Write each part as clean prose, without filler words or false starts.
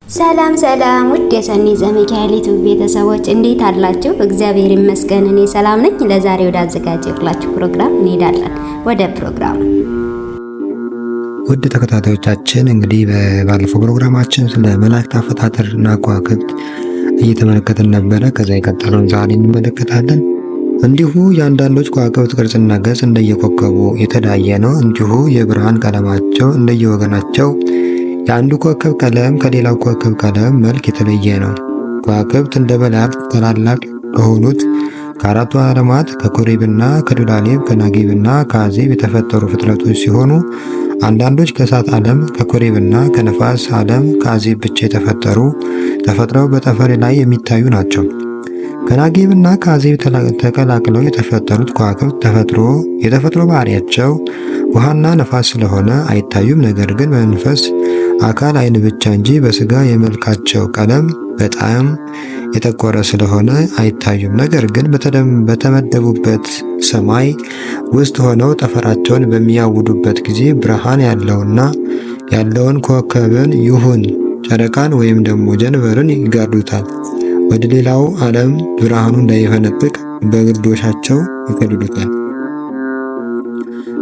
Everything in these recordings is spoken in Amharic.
ሰላም ውድ የሰኒ ዘሚካኤል ዩቲዩብ ቤተሰቦች እንዴት አላችሁ? እግዚአብሔር ይመስገን እኔ ሰላም ነኝ። ለዛሬ ወደ አዘጋጀሁላችሁ ፕሮግራም እንሄዳለን። ወደ ፕሮግራሙ ውድ ተከታታዮቻችን እንግዲህ ባለፈው ፕሮግራማችን ስለ መላእክት አፈጣጠርና ከዋክብት እየተመለከትን ነበረ። ከዛ የቀጠለውን ዛሬ እንመለከታለን። እንዲሁ የአንዳንዶች ከዋክብት ቅርጽና ገጽ እንደየኮከቡ የተለያየ ነው። እንዲሁ የብርሃን ቀለማቸው እንደየወገናቸው የአንዱ ኮከብ ቀለም ከሌላው ኮከብ ቀለም መልክ የተለየ ነው። ከዋክብት እንደ መላእክት ታላላቅ ከሆኑት ከአራቱ ዓለማት ከኮሬብና ከዶላሌብ ከናጌብና ከአዜብ የተፈጠሩ ፍጥረቶች ሲሆኑ አንዳንዶች ከእሳት ዓለም ከኮሬብና ከነፋስ ዓለም ከአዜብ ብቻ ተፈጥረው በጠፈር ላይ የሚታዩ ናቸው። ከናጌብና ከአዜብ ተቀላቅለው የተፈጠሩት ከዋክብት የተፈጥሮ ባህሪያቸው ውሃና ነፋስ ስለሆነ አይታዩም። ነገር ግን በመንፈስ አካል ዓይን ብቻ እንጂ በስጋ የመልካቸው ቀለም በጣም የጠቆረ ስለሆነ አይታዩም። ነገር ግን በተመደቡበት ሰማይ ውስጥ ሆነው ጠፈራቸውን በሚያውዱበት ጊዜ ብርሃን ያለውን ኮከብን ይሁን ጨረቃን ወይም ደግሞ ጀንበርን ይጋርዱታል። ወደ ሌላው ዓለም ብርሃኑ እንዳይፈነጥቅ በግርዶሻቸው ይከልሉታል።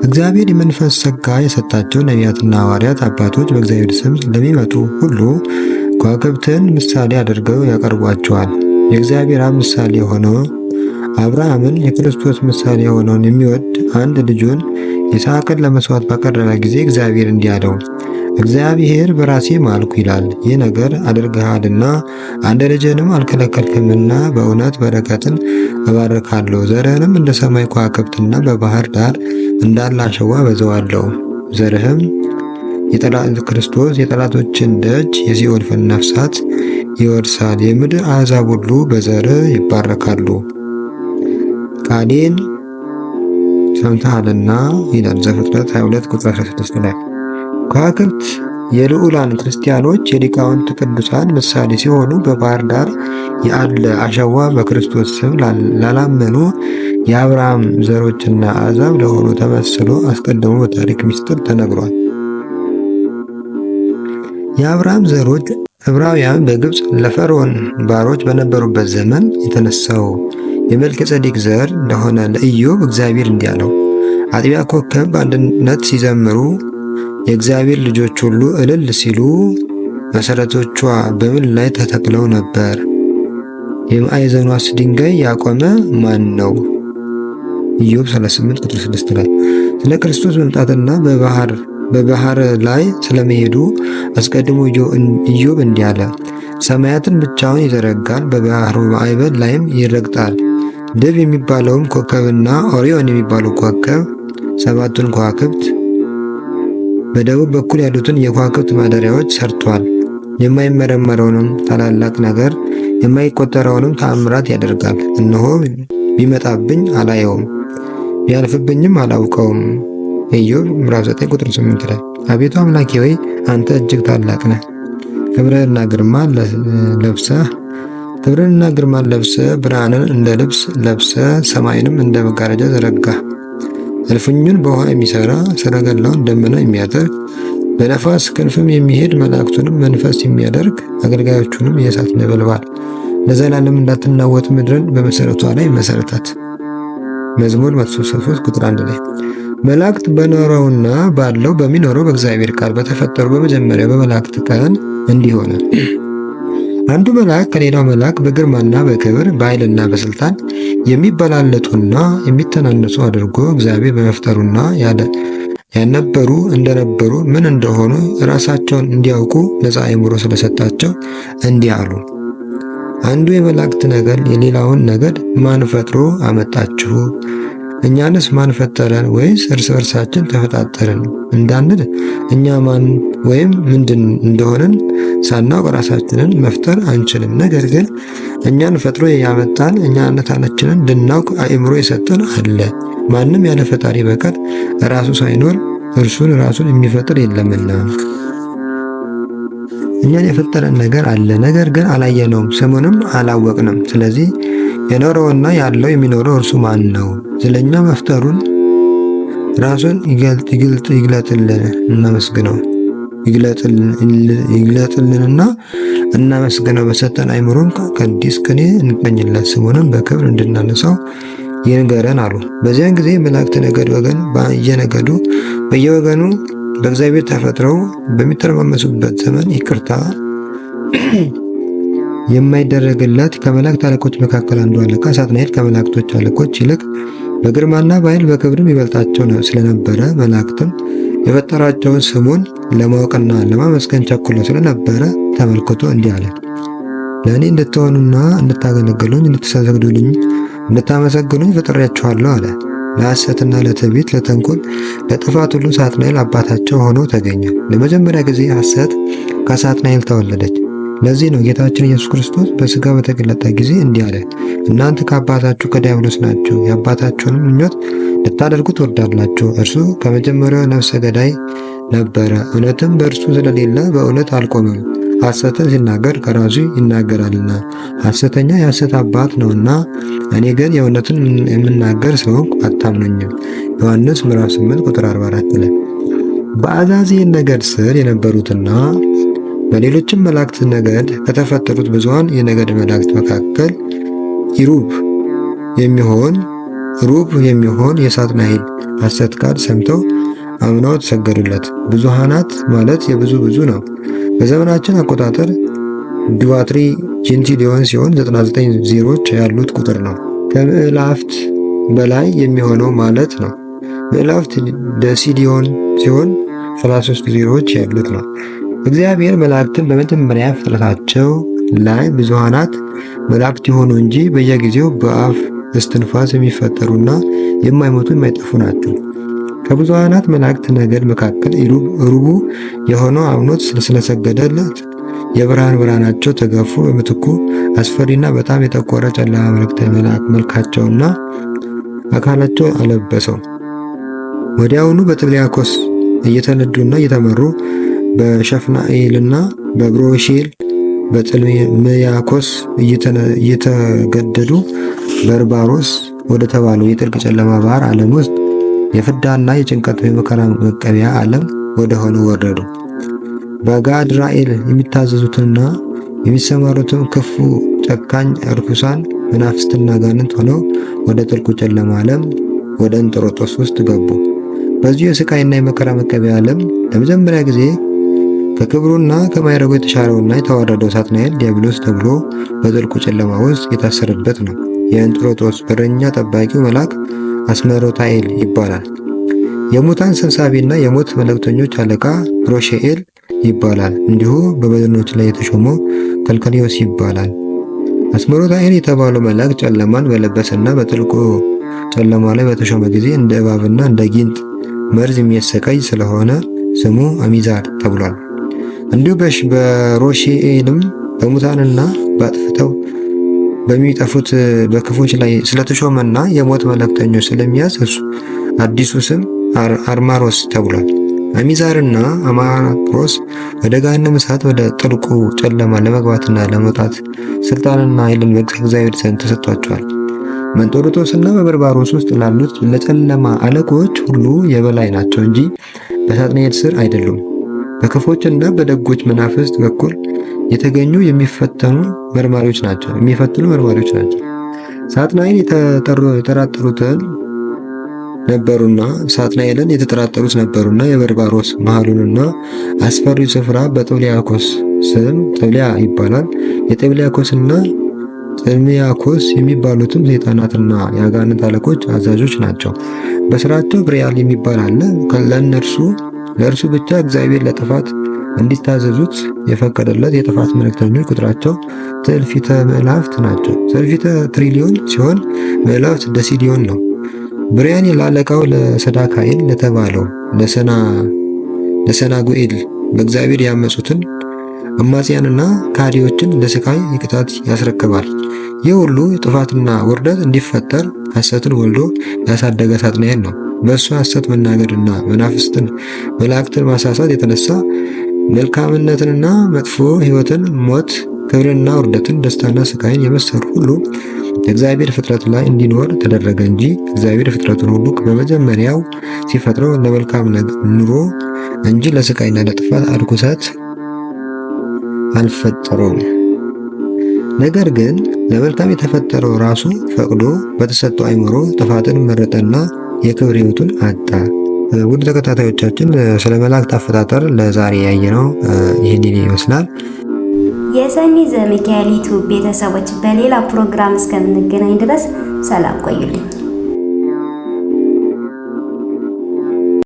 እግዚአብሔር የመንፈስ ጸጋ የሰጣቸው ነቢያትና ሐዋርያት አባቶች በእግዚአብሔር ስም ለሚመጡ ሁሉ ከዋክብትን ምሳሌ አድርገው ያቀርቧቸዋል። የእግዚአብሔር አብ ምሳሌ የሆነው አብርሃምን የክርስቶስ ምሳሌ የሆነውን የሚወድ አንድ ልጁን ይስሐቅን ለመስዋዕት ባቀረበ ጊዜ እግዚአብሔር እንዲህ አለው፣ እግዚአብሔር በራሴ ማልኩ ይላል። ይህ ነገር አድርገሃልና አንድ ልጅንም አልከለከልክምና በእውነት በረከትን እባርካለሁ። ዘርህንም እንደ ሰማይ ከዋክብትና በባህር ዳር እንዳለ አሸዋ አበዛዋለሁ። ዘርህም ክርስቶስ የጠላቶችን ደጅ የሲኦል ነፍሳት ይወርሳል። የምድር አሕዛብ ሁሉ በዘርህ ይባረካሉ። ቃሌን ሰምተሃልና ይላል ዘፍጥረት 22 ቁጥር 16 ላይ። ከዋክብት የልዑላን ክርስቲያኖች የሊቃውንት ቅዱሳን ምሳሌ ሲሆኑ በባህር ዳር ያለ አሸዋ በክርስቶስ ስም ላላመኑ የአብርሃም ዘሮችና አሕዛብ ለሆኑ ተመስሎ አስቀድሞ በታሪክ ምስጢር ተነግሯል። የአብርሃም ዘሮች ዕብራውያን በግብፅ ለፈርዖን ባሮች በነበሩበት ዘመን የተነሳው የመልከ ጼዴቅ ዘር ለሆነ ለኢዮብ እግዚአብሔር እንዲህ አለው፣ አጥቢያ ኮከብ በአንድነት ሲዘምሩ የእግዚአብሔር ልጆች ሁሉ እልል ሲሉ መሠረቶቿ በምን ላይ ተተክለው ነበር? የማዕዘኗስ ድንጋይ ያቆመ ማን ነው? ኢዮብ 38 ቁጥር 6 ላይ። ስለ ክርስቶስ መምጣትና በባህር ላይ ስለመሄዱ አስቀድሞ ኢዮብ እንዲህ አለ፣ ሰማያትን ብቻውን ይዘረጋል፣ በባህሩ ማዕበል ላይም ይረግጣል። ድብ የሚባለውም ኮከብና ኦሪዮን የሚባለው ኮከብ ሰባቱን ከዋክብት በደቡብ በኩል ያሉትን የከዋክብት ማደሪያዎች ሰርቷል። የማይመረመረውንም ታላላቅ ነገር የማይቆጠረውንም ተአምራት ያደርጋል። እነሆ ቢመጣብኝ አላየውም፣ ቢያልፍብኝም አላውቀውም። ኢዮብ ምዕራፍ 9 ቁጥር 8 ላይ። አቤቱ አምላኬ ሆይ አንተ እጅግ ታላቅ ነህ። ክብርህንና ግርማን ለብሰህ ብርሃንን እንደ ልብስ ለብሰህ ሰማይንም እንደ መጋረጃ ዘረጋህ። እልፍኙን በውሃ የሚሰራ ሰረገላውን ደመና የሚያደርግ በነፋስ ክንፍም የሚሄድ መላእክቱንም መንፈስ የሚያደርግ አገልጋዮቹንም የእሳት ነበልባል ለዘላለም እንዳትናወጥ ምድርን በመሠረቷ ላይ መሠረታት። መዝሙር 103 ቁጥር 1 ላይ። መላእክት በኖረውና ባለው በሚኖረው በእግዚአብሔር ቃል በተፈጠሩ በመጀመሪያው በመላእክት ቀን እንዲህ ሆነ። አንዱ መልአክ ከሌላው መልአክ በግርማና በክብር በኃይልና በስልጣን የሚበላለጡና የሚተናነሱ አድርጎ እግዚአብሔር በመፍጠሩና ያልነበሩ እንደነበሩ ምን እንደሆኑ ራሳቸውን እንዲያውቁ ነፃ አእምሮ ስለሰጣቸው እንዲህ አሉ። አንዱ የመላእክት ነገድ የሌላውን ነገድ ማን ፈጥሮ አመጣችሁ? እኛንስ ማን ፈጠረን? ወይስ እርስ በርሳችን ተፈጣጠርን እንዳንል እኛ ማን ወይም ምንድን እንደሆንን ሳናውቅ ራሳችንን መፍጠር አንችልም። ነገር ግን እኛን ፈጥሮ ያመጣን እኛነታችንን እንድናውቅ አእምሮ የሰጠን አለ። ማንም ያለ ፈጣሪ በቀር ራሱ ሳይኖር እርሱን ራሱን የሚፈጥር የለምና። እኛን የፈጠረን ነገር አለ፣ ነገር ግን አላየነውም፣ ስሙንም አላወቅንም። ስለዚህ የኖረውና ያለው የሚኖረው እርሱ ማን ነው? ስለኛ መፍጠሩን ራሱን ይግለጥልን፣ እናመስግነው። ይግለጥልንና እናመስግነው። በሰጠን አይምሮን ቀዲስ ቅኔ እንቀኝለት፣ ስሙንም በክብር እንድናነሳው ይንገረን አሉ። በዚያን ጊዜ መላእክት ነገድ ወገን በየነገዱ በየወገኑ በእግዚአብሔር ተፈጥረው በሚተረማመሱበት ዘመን ይቅርታ የማይደረግለት ከመላእክት አለቆች መካከል አንዱ አለቃ ሳጥናኤል ከመላእክቶች አለቆች ይልቅ በግርማና በኃይል በክብርም ይበልጣቸው ስለነበረ መላእክትም የፈጠራቸውን ስሙን ለማወቅና ለማመስገን ቸኩሎ ስለነበረ ተመልክቶ እንዲህ አለ። ለእኔ እንድትሆኑና እንድታገለግሉኝ፣ እንድትሰግዱልኝ፣ እንድታመሰግኑኝ ፈጥሬያችኋለሁ አለ። ለሐሰትና ለትዕቢት፣ ለተንኮል፣ ለጥፋት ሁሉ ሳጥናኤል አባታቸው ሆኖ ተገኘ። ለመጀመሪያ ጊዜ ሐሰት ከሳጥናኤል ተወለደች። ለዚህ ነው ጌታችን ኢየሱስ ክርስቶስ በሥጋ በተገለጠ ጊዜ እንዲህ አለ፣ እናንተ ከአባታችሁ ከዲያብሎስ ናችሁ፣ የአባታችሁንም ምኞት ልታደርጉ ትወዳላችሁ። እርሱ ከመጀመሪያው ነፍሰ ገዳይ ነበረ፣ እውነትም በእርሱ ስለሌለ በእውነት አልቆመም። ሐሰትን ሲናገር ከራሱ ይናገራልና ሐሰተኛ የሐሰት አባት ነውና፣ እኔ ግን የእውነትን የምናገር ስለሆንኩ አታምኑኝም። ዮሐንስ ምዕራፍ 8 ቁጥር 44 ላይ በአዛዝኤል ነገድ ስር የነበሩትና በሌሎችም መላእክት ነገድ ከተፈጠሩት ብዙኃን የነገድ መላእክት መካከል ሩብ የሚሆን የሳጥናኤል ሐሰት ቃል ሰምተው አምነው ተሰገዱለት። ብዙኃናት ማለት ብዙ ነው። በዘመናችን አቆጣጠር ዱዋትሪ ጄንቲሊዮን ሲሆን 99 ዜሮች ያሉት ቁጥር ነው። ከምዕላፍት በላይ የሚሆነው ማለት ነው። ምዕላፍት ደሲሊዮን ሲሆን 33 ዜሮች ያሉት ነው። እግዚአብሔር መላእክትን በመጀመሪያ ፍጥረታቸው ላይ ብዙኃናት መላእክት የሆኑ እንጂ በየጊዜው በአፍ እስትንፋስ የሚፈጠሩና የማይሞቱ የማይጠፉ ናቸው። ከብዙኃናት መላእክት ነገድ መካከል ሩቡ የሆነው አምኖት ስለሰገደለት የብርሃን ብርሃናቸው ተገፉ። በምትኩ አስፈሪና በጣም የጠቆረ ጨለማ መልካቸውና አካላቸው አለበሰው። ወዲያውኑ በጥብልያኮስ እየተነዱና እየተመሩ በሸፍናኤልና በብሮሼል በጥልምያኮስ እየተገደዱ በርባሮስ ወደ ተባለው የጥልቅ ጨለማ ባህር ዓለም ውስጥ የፍዳና የጭንቀት የመከራ መቀበያ ዓለም ወደ ሆነ ወረዱ። በጋድራኤል የሚታዘዙትና የሚሰማሩትም ክፉ ጨካኝ እርኩሳን መናፍስትና ጋንንት ሆነው ወደ ጥልቁ ጨለማ ዓለም ወደ እንጦሮጦስ ውስጥ ገቡ። በዚሁ የስቃይና የመከራ መቀበያ ዓለም ለመጀመሪያ ጊዜ ከክብሩና ከማይረጉ የተሻረውና የተዋረደው ሳጥናኤል ዲያብሎስ ተብሎ በጥልቁ ጨለማ ውስጥ የታሰረበት ነው። የእንጦሮጦስ በረኛ ጠባቂው መልአክ አስመሮታኤል ይባላል። የሙታን ሰብሳቢና የሞት መልእክተኞች አለቃ ሮሼኤል ይባላል። እንዲሁ በበድኖች ላይ የተሾመው ከልከሊዮስ ይባላል። አስመሮታኤል የተባለው መልአክ ጨለማን በለበሰና በጥልቁ ጨለማ ላይ በተሾመ ጊዜ እንደ እባብና እንደ ጊንጥ መርዝ የሚያሰቃይ ስለሆነ ስሙ አሚዛር ተብሏል። እንዲሁ በሮሼኤልም በሙታንና በአጥፍተው በሚጠፉት በክፎች ላይ ስለተሾመና የሞት መልእክተኞች ስለሚያዝ እሱ አዲሱ ስም አርማሮስ ተብሏል። አሚዛርና አማሮስ ወደ ገሃነመ እሳት ወደ ጥልቁ ጨለማ ለመግባትና ለመውጣት ስልጣንና ኃይልን ከእግዚአብሔር ዘንድ ተሰጥቷቸዋል። በእንጦሮጦስና በበርባሮስ ውስጥ ላሉት ለጨለማ አለቆች ሁሉ የበላይ ናቸው እንጂ በሳጥናኤል ስር አይደሉም። በክፎችና በደጎች መናፍስት በኩል የተገኙ የሚፈትኑ መርማሪዎች ናቸው። ሳጥናኤልን የተጠራጠሩት ነበሩና የበርባሮስ መሃሉንና አስፈሪው ስፍራ በጥብልያኮስ ስም ጥብልያ ይባላል። የጥብልያኮስና ጥልምያኮስ የሚባሉትም ሰይጣናትና የአጋንንት አለቆች አዛዦች ናቸው። በስራቸው ብሪያል የሚባል አለ። ለእርሱ ብቻ እግዚአብሔር ለጥፋት እንዲታዘዙት የፈቀደለት የጥፋት መልእክተኞች ቁጥራቸው ትዕልፊተ ምዕላፍት ናቸው። ትዕልፊተ ትሪሊዮን ሲሆን ምዕላፍት ደሲሊዮን ነው። ብሪያን ላለቃው ለሰዳካኤል ለተባለው ለሰናጉኤል በእግዚአብሔር ያመፁትን አማጽያንና ካዲዎችን ለስቃይ ቅጣት ያስረክባል። ይህ ሁሉ ጥፋትና ውርደት እንዲፈጠር ሐሰትን ወልዶ ያሳደገ ሳጥናኤል ነው። በእሱ ሐሰት መናገርና መናፍስትን መላእክትን ማሳሳት የተነሳ መልካምነትንና መጥፎ ሕይወትን፣ ሞት፣ ክብርና ውርደትን፣ ደስታና ስቃይን የመሰሉ ሁሉ የእግዚአብሔር ፍጥረት ላይ እንዲኖር ተደረገ እንጂ እግዚአብሔር ፍጥረቱን ሁሉ በመጀመሪያው ሲፈጥረው ለመልካም ኑሮ እንጂ ለስቃይና ለጥፋት እርኩሰት አልፈጠሩም። ነገር ግን ለመልካም የተፈጠረው ራሱ ፈቅዶ በተሰጠው አእምሮ ጥፋትን መረጠና የክብር ሕይወቱን አጣ። ውድ ተከታታዮቻችን ስለ መላእክት አፈጣጠር ለዛሬ ያየነው ይህንን ይመስላል። የሰኒ ዘሚካኤል ዩቲዩብ ቤተሰቦች በሌላ ፕሮግራም እስከምንገናኝ ድረስ ሰላም ቆዩልኝ።